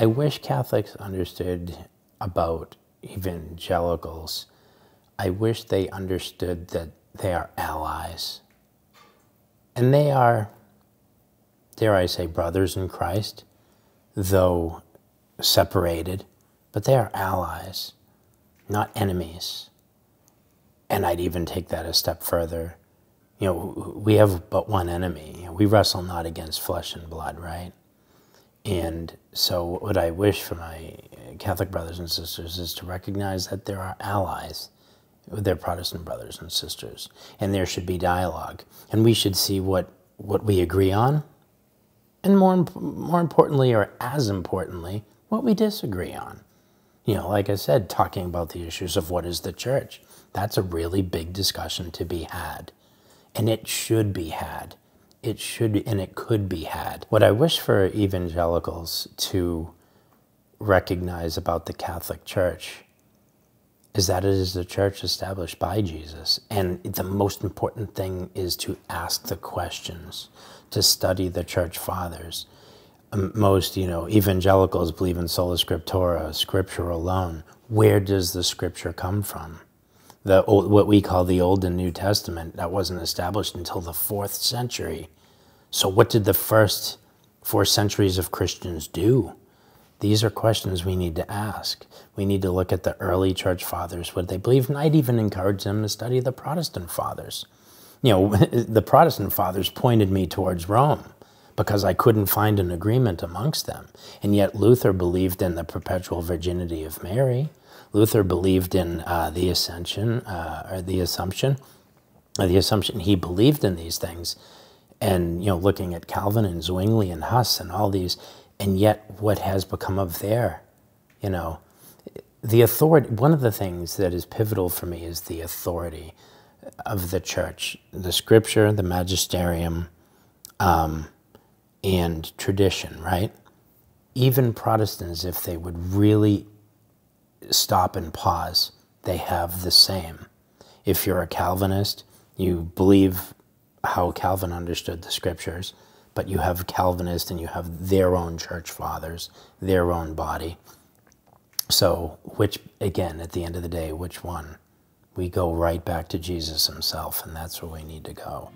I wish Catholics understood about evangelicals. I wish they understood that they are allies. And they are, dare I say, brothers in Christ, though separated, but they are allies, not enemies. And I'd even take that a step further. You know, we have but one enemy. You know, we wrestle not against flesh and blood, right? And so what I wish for my Catholic brothers and sisters is to recognize that there are allies with their Protestant brothers and sisters, and there should be dialogue. And we should see what we agree on, and more importantly, or as importantly, what we disagree on. You know, like I said, talking about the issues of what is the church. That's a really big discussion to be had. And it should be had. It should, and it could be had. What I wish for evangelicals to recognize about the Catholic Church is that it is a church established by Jesus. And the most important thing is to ask the questions, to study the church fathers. Most, you know, evangelicals believe in sola scriptura, scripture alone. Where does the scripture come from? What we call the Old and New Testament, that wasn't established until the 4th century. So what did the first 4 centuries of Christians do? These are questions we need to ask. We need to look at the early church fathers, what they believed, and I'd even encourage them to study the Protestant fathers. You know, the Protestant fathers pointed me towards Rome because I couldn't find an agreement amongst them. And yet Luther believed in the perpetual virginity of Mary. Luther believed in the Assumption. He believed in these things. And, you know, looking at Calvin and Zwingli and Huss and all these, and yet what has become of their, you know, the authority. One of the things that is pivotal for me is the authority of the church, the scripture, the magisterium, and tradition, right? Even Protestants, if they would really stop and pause, they have the same. If you're a Calvinist, you believe how Calvin understood the scriptures, but you have Calvinists and you have their own church fathers, their own body. So which, again, at the end of the day, which one? We go right back to Jesus himself, and that's where we need to go.